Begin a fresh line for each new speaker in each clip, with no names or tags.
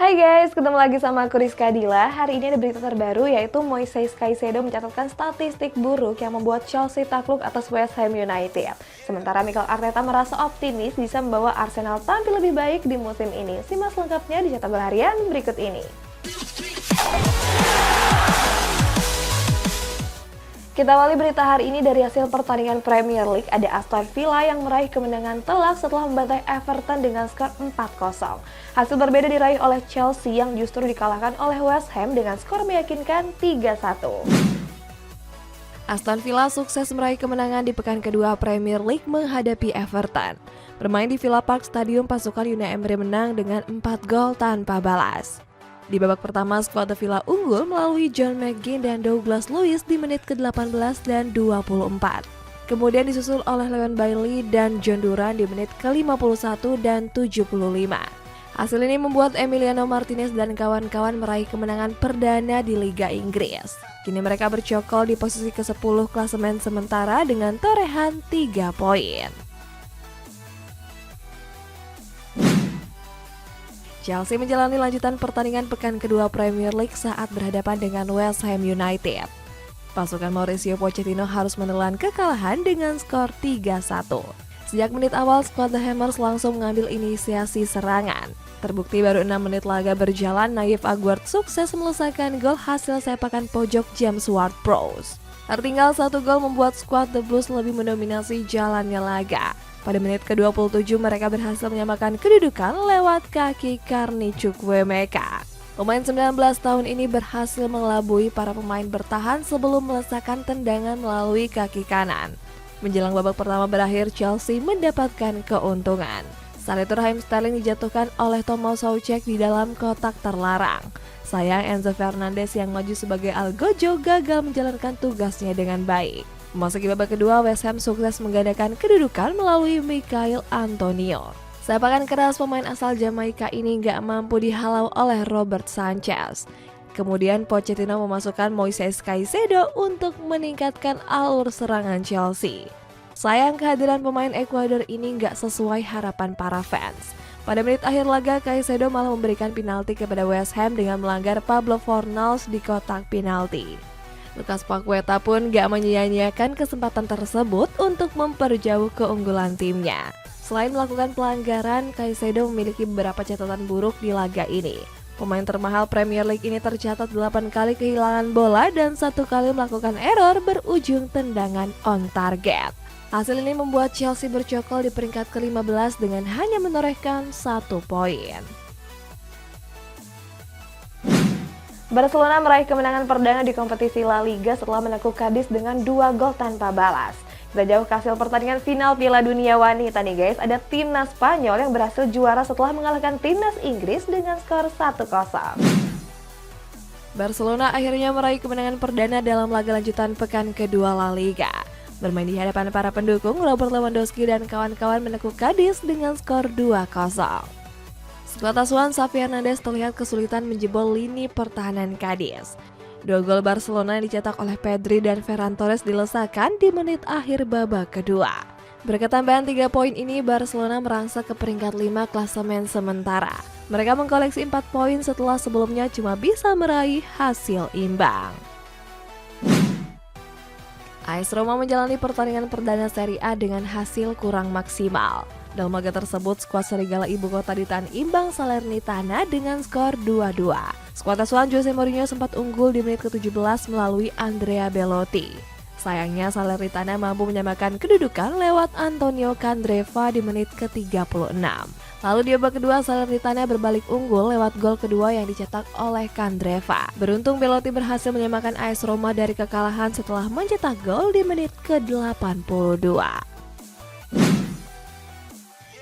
Hai guys, ketemu lagi sama aku Rizka Dila. Hari ini ada berita terbaru yaitu Moises Caicedo mencatatkan statistik buruk yang membuat Chelsea takluk atas West Ham United. Sementara Mikel Arteta merasa optimis bisa membawa Arsenal tampil lebih baik di musim ini. Simak lengkapnya di catatan harian berikut ini. Kita awali berita hari ini dari hasil pertandingan Premier League. Ada Aston Villa yang meraih kemenangan telak setelah membantai Everton dengan skor 4-0. Hasil berbeda diraih oleh Chelsea yang justru dikalahkan oleh West Ham dengan skor meyakinkan 3-1. Aston Villa sukses meraih kemenangan di pekan kedua Premier League menghadapi Everton. Bermain di Villa Park Stadium, pasukan Unai Emery menang dengan 4 gol tanpa balas. Di babak pertama, skuad The Villa unggul melalui John McGinn dan Douglas Luiz di menit ke-18 dan 24. Kemudian disusul oleh Leon Bailey dan John Duran di menit ke-51 dan 75. Hasil ini membuat Emiliano Martinez dan kawan-kawan meraih kemenangan perdana di Liga Inggris. Kini mereka bercokol di posisi ke-10 klasemen sementara dengan torehan 3 poin. Chelsea menjalani lanjutan pertandingan pekan kedua Premier League saat berhadapan dengan West Ham United. Pasukan Mauricio Pochettino harus menelan kekalahan dengan skor 3-1. Sejak menit awal, skuad The Hammers langsung mengambil inisiasi serangan. Terbukti baru 6 menit laga berjalan, Nayef Aguerd sukses menyelesaikan gol hasil sepakan pojok James Ward-Prowse. Tertinggal 1 gol membuat skuad The Blues lebih mendominasi jalannya laga. Pada menit ke-27 mereka berhasil menyamakan kedudukan lewat kaki Carney Chukwuemeka. Pemain 19 tahun ini berhasil mengelabui para pemain bertahan sebelum melesakan tendangan melalui kaki kanan. Menjelang babak pertama berakhir, Chelsea mendapatkan keuntungan. Saat itu Raheem Sterling dijatuhkan oleh Thomas Soucek di dalam kotak terlarang. Sayang Enzo Fernandez yang maju sebagai algojo gagal menjalankan tugasnya dengan baik. Memasuki babak kedua, West Ham sukses menggandakan kedudukan melalui Michail Antonio. Sepakan keras pemain asal Jamaika ini nggak mampu dihalau oleh Robert Sanchez. Kemudian Pochettino memasukkan Moises Caicedo untuk meningkatkan alur serangan Chelsea. Sayang kehadiran pemain Ekuador ini nggak sesuai harapan para fans. Pada menit akhir laga, Caicedo malah memberikan penalti kepada West Ham dengan melanggar Pablo Fornals di kotak penalti. Lucas Paqueta pun gak menyia-nyiakan kesempatan tersebut untuk memperjauh keunggulan timnya. Selain melakukan pelanggaran, Caicedo memiliki beberapa catatan buruk di laga ini. Pemain termahal Premier League ini tercatat 8 kali kehilangan bola dan 1 kali melakukan error berujung tendangan on target. Hasil ini membuat Chelsea bercokol di peringkat ke-15 dengan hanya menorehkan 1 poin. Barcelona meraih kemenangan perdana di kompetisi La Liga setelah menekuk Cadiz dengan 2 gol tanpa balas. Kita jauh ke hasil pertandingan final Piala Dunia Wanita nih guys. Ada timnas Spanyol yang berhasil juara setelah mengalahkan timnas Inggris dengan skor 1-0. Barcelona akhirnya meraih kemenangan perdana dalam laga lanjutan pekan kedua La Liga. Bermain di hadapan para pendukung, Robert Lewandowski dan kawan-kawan menekuk Cadiz dengan skor 2-0. Skuad asuhan Xavi Hernandez terlihat kesulitan menjebol lini pertahanan Cadiz. 2 gol Barcelona yang dicetak oleh Pedri dan Ferran Torres dilesakan di menit akhir babak kedua. Berkat tambahan 3 poin ini, Barcelona merangsek ke peringkat 5 klasemen sementara. Mereka mengkoleksi 4 poin setelah sebelumnya cuma bisa meraih hasil imbang. AS Roma menjalani pertandingan perdana Serie A dengan hasil kurang maksimal. Dalam laga tersebut, skuad Serigala Ibu Kota ditahan imbang Salernitana dengan skor 2-2. Skuad asuhan Jose Mourinho sempat unggul di menit ke-17 melalui Andrea Belotti. Sayangnya Salernitana mampu menyamakan kedudukan lewat Antonio Candreva di menit ke-36. Lalu di babak kedua, Salernitana berbalik unggul lewat gol kedua yang dicetak oleh Candreva. Beruntung Belotti berhasil menyamakan AS Roma dari kekalahan setelah mencetak gol di menit ke-82.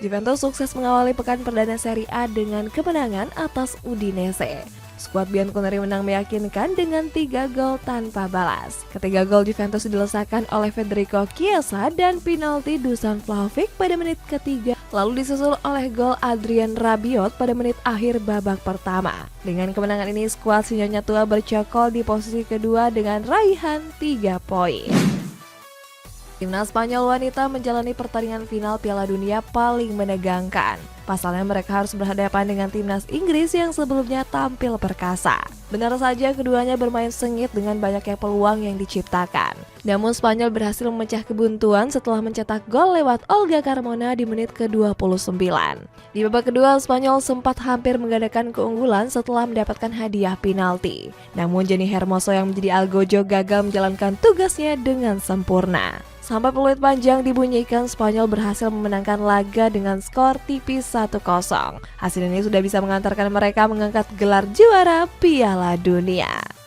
Juventus sukses mengawali pekan perdana Serie A dengan kemenangan atas Udinese. Skuad Bianconeri menang meyakinkan dengan 3 gol tanpa balas. Ketiga gol Juventus dilesakan oleh Federico Chiesa dan penalti Dusan Vlahovic pada menit ketiga. Lalu disusul oleh gol Adrien Rabiot pada menit akhir babak pertama. Dengan kemenangan ini, skuad Sinyonya Tua bercokol di posisi kedua dengan raihan 3 poin. Timnas Spanyol wanita menjalani pertandingan final Piala Dunia paling menegangkan. Pasalnya mereka harus berhadapan dengan timnas Inggris yang sebelumnya tampil perkasa. Benar saja keduanya bermain sengit dengan banyaknya peluang yang diciptakan. Namun Spanyol berhasil memecah kebuntuan setelah mencetak gol lewat Olga Carmona di menit ke-29. Di babak kedua, Spanyol sempat hampir menggandakan keunggulan setelah mendapatkan hadiah penalti. Namun Jenny Hermoso yang menjadi algojo gagal menjalankan tugasnya dengan sempurna. Sampai peluit panjang dibunyikan, Spanyol berhasil memenangkan laga dengan skor tipis 1-0. Hasil ini sudah bisa mengantarkan mereka mengangkat gelar juara Piala Dunia.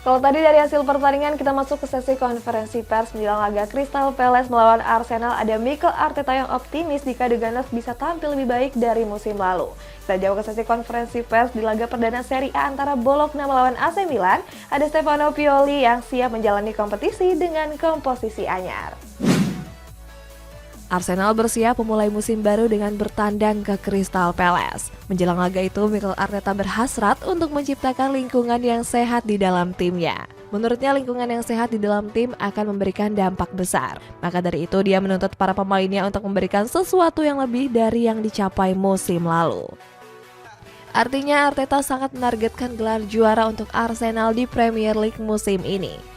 Kalau tadi dari hasil pertandingan, kita masuk ke sesi konferensi pers menjelang laga Crystal Palace melawan Arsenal. Ada Mikel Arteta yang optimis jika The Gunners bisa tampil lebih baik dari musim lalu. Kita jauh ke sesi konferensi pers di laga perdana Serie A antara Bologna melawan AC Milan. Ada Stefano Pioli yang siap menjalani kompetisi dengan komposisi anyar. Arsenal bersiap memulai musim baru dengan bertandang ke Crystal Palace. Menjelang laga itu, Mikel Arteta berhasrat untuk menciptakan lingkungan yang sehat di dalam timnya. Menurutnya, lingkungan yang sehat di dalam tim akan memberikan dampak besar. Maka dari itu, dia menuntut para pemainnya untuk memberikan sesuatu yang lebih dari yang dicapai musim lalu. Artinya, Arteta sangat menargetkan gelar juara untuk Arsenal di Premier League musim ini.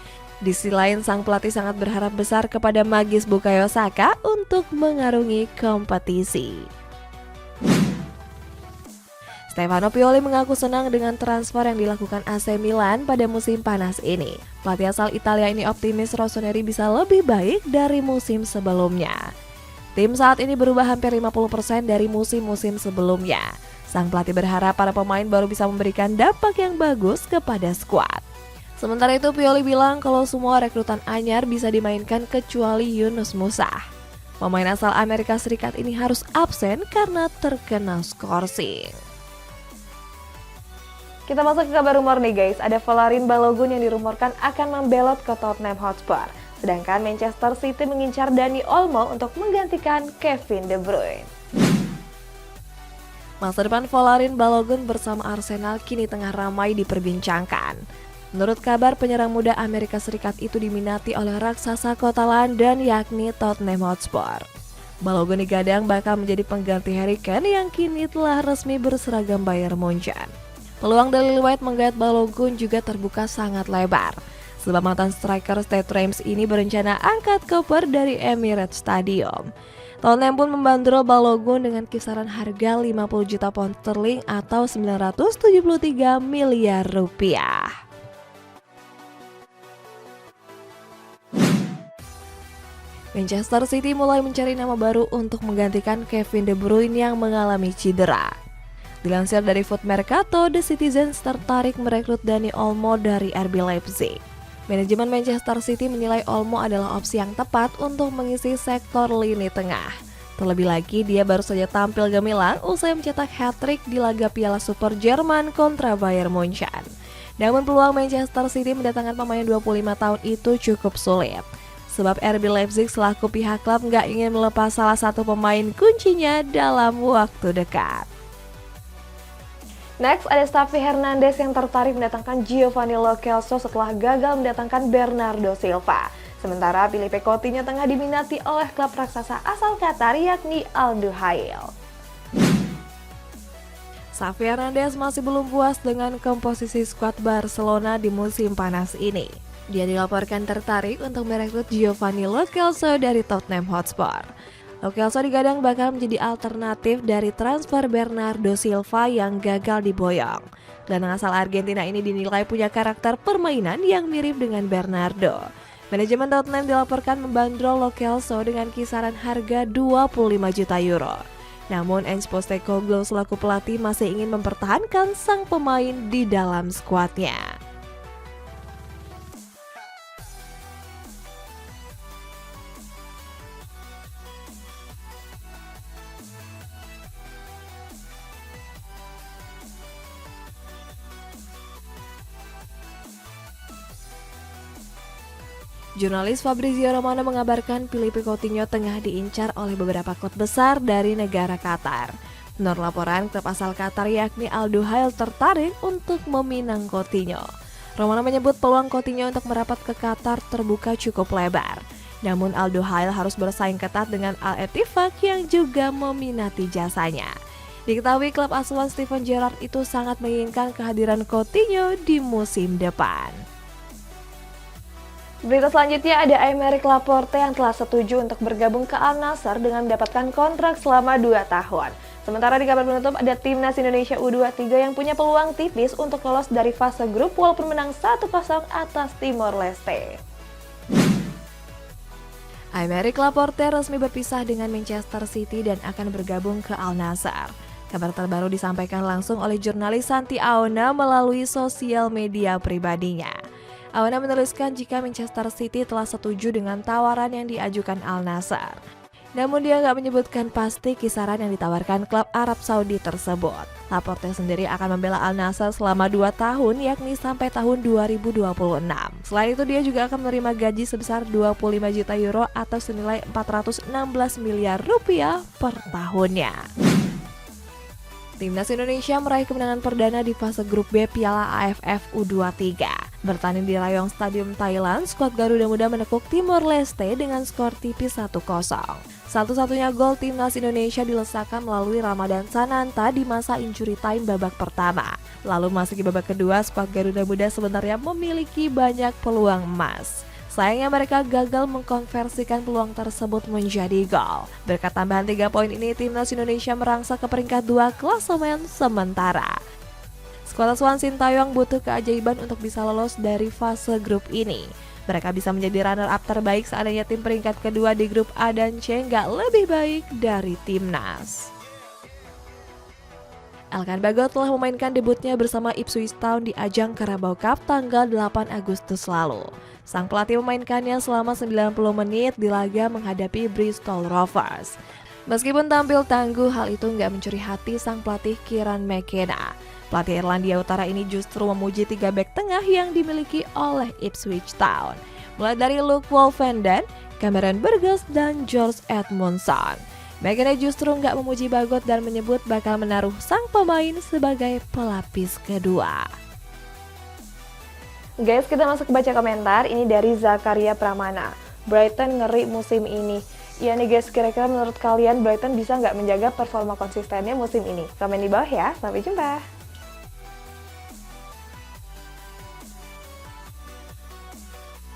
Di sisi lain, sang pelatih sangat berharap besar kepada magis Bukayo Saka untuk mengarungi kompetisi. Stefano Pioli mengaku senang dengan transfer yang dilakukan AC Milan pada musim panas ini. Pelatih asal Italia ini optimis Rossoneri bisa lebih baik dari musim sebelumnya. Tim saat ini berubah hampir 50% dari musim-musim sebelumnya. Sang pelatih berharap para pemain baru bisa memberikan dampak yang bagus kepada skuad. Sementara itu, Pioli bilang kalau semua rekrutan anyar bisa dimainkan kecuali Yunus Musa. Pemain asal Amerika Serikat ini harus absen karena terkena skorsing. Kita masuk ke kabar rumor nih guys, ada Folarin Balogun yang dirumorkan akan membelot ke Tottenham Hotspur. Sedangkan Manchester City mengincar Dani Olmo untuk menggantikan Kevin De Bruyne. Masa depan Folarin Balogun bersama Arsenal kini tengah ramai diperbincangkan. Menurut kabar, penyerang muda Amerika Serikat itu diminati oleh raksasa kota London yakni Tottenham Hotspur. Balogun digadang bakal menjadi pengganti Harry Kane yang kini telah resmi berseragam Bayern Munchen. Peluang Daily White menggait Balogun juga terbuka sangat lebar. Sebab mantan striker Stade Reims ini berencana angkat koper dari Emirates Stadium. Tottenham pun membandrol Balogun dengan kisaran harga 50 juta pound sterling atau 973 miliar rupiah. Manchester City mulai mencari nama baru untuk menggantikan Kevin De Bruyne yang mengalami cedera. Dilansir dari Foot Mercato, The Citizens tertarik merekrut Dani Olmo dari RB Leipzig. Manajemen Manchester City menilai Olmo adalah opsi yang tepat untuk mengisi sektor lini tengah. Terlebih lagi, dia baru saja tampil gemilang usai mencetak hat-trick di laga Piala Super Jerman kontra Bayern Munchen. Namun peluang Manchester City mendatangkan pemain 25 tahun itu cukup sulit. Sebab RB Leipzig selaku pihak klub nggak ingin melepas salah satu pemain kuncinya dalam waktu dekat. Next, ada Xavi Hernandez yang tertarik mendatangkan Giovanni Lo Celso setelah gagal mendatangkan Bernardo Silva. Sementara Filipe Coutinho tengah diminati oleh klub raksasa asal Qatar yakni Al Duhail. Xavi Hernandez masih belum puas dengan komposisi skuad Barcelona di musim panas ini. Dia dilaporkan tertarik untuk merekrut Giovanni Lo Celso dari Tottenham Hotspur. Lo Celso digadang bakal menjadi alternatif dari transfer Bernardo Silva yang gagal diboyong. Gelandang asal Argentina ini dinilai punya karakter permainan yang mirip dengan Bernardo. Manajemen Tottenham dilaporkan membandrol Lo Celso dengan kisaran harga 25 juta euro. Namun Ange Postecoglou selaku pelatih masih ingin mempertahankan sang pemain di dalam skuadnya. Jurnalis Fabrizio Romano mengabarkan Philippe Coutinho tengah diincar oleh beberapa klub besar dari negara Qatar. Menurut laporan, klub asal Qatar yakni Al Duhail tertarik untuk meminang Coutinho. Romano menyebut peluang Coutinho untuk merapat ke Qatar terbuka cukup lebar. Namun Al Duhail harus bersaing ketat dengan Al Ettifaq yang juga meminati jasanya. Diketahui klub asuhan Steven Gerrard itu sangat menginginkan kehadiran Coutinho di musim depan. Berita selanjutnya ada Aymeric Laporte yang telah setuju untuk bergabung ke Al Nassr dengan mendapatkan kontrak selama 2 tahun. Sementara di kabar penutup ada Timnas Indonesia U23 yang punya peluang tipis untuk lolos dari fase grup walaupun menang 1-0 atas Timor Leste. Aymeric Laporte resmi berpisah dengan Manchester City dan akan bergabung ke Al Nassr. Kabar terbaru disampaikan langsung oleh jurnalis Santi Aona melalui sosial media pribadinya. Aona menuliskan jika Manchester City telah setuju dengan tawaran yang diajukan Al Nassr. Namun dia nggak menyebutkan pasti kisaran yang ditawarkan klub Arab Saudi tersebut. Laporte sendiri akan membela Al Nassr selama 2 tahun yakni sampai tahun 2026. Selain itu dia juga akan menerima gaji sebesar 25 juta euro atau senilai 416 miliar rupiah per tahunnya. Timnas Indonesia meraih kemenangan perdana di fase grup B Piala AFF U23. Bertanding di Rayong Stadium Thailand, skuad Garuda Muda menekuk Timor Leste dengan skor tipis 1-0. Satu-satunya gol Timnas Indonesia dilesakan melalui Ramadan Sananta di masa injury time babak pertama. Lalu masuk ke babak kedua, skuad Garuda Muda sebenarnya memiliki banyak peluang emas. Sayangnya mereka gagal mengkonversikan peluang tersebut menjadi gol. Berkat tambahan 3 poin ini, Timnas Indonesia merangsek ke peringkat 2 klasemen sementara. Skuad asuhan Sintayong butuh keajaiban untuk bisa lolos dari fase grup ini. Mereka bisa menjadi runner-up terbaik seandainya tim peringkat kedua di grup A dan C nggak lebih baik dari Timnas. Elkan Bagot telah memainkan debutnya bersama Ipswich Town di ajang Carabao Cup tanggal 8 Agustus lalu. Sang pelatih memainkannya selama 90 menit di laga menghadapi Bristol Rovers. Meskipun tampil tangguh, hal itu nggak mencuri hati sang pelatih Kieran McKenna. Pelatih Irlandia Utara ini justru memuji 3 bek tengah yang dimiliki oleh Ipswich Town, mulai dari Luke Wolfenden, Cameron Burgess, dan George Edmondson. McKenna justru nggak memuji Bagot dan menyebut bakal menaruh sang pemain sebagai pelapis kedua. Guys, kita masuk ke baca komentar. Ini dari Zakaria Pramana. Brighton ngeri musim ini. Ya nih guys, kira-kira menurut kalian Brighton bisa nggak menjaga performa konsistennya musim ini? Komen di bawah ya. Sampai jumpa.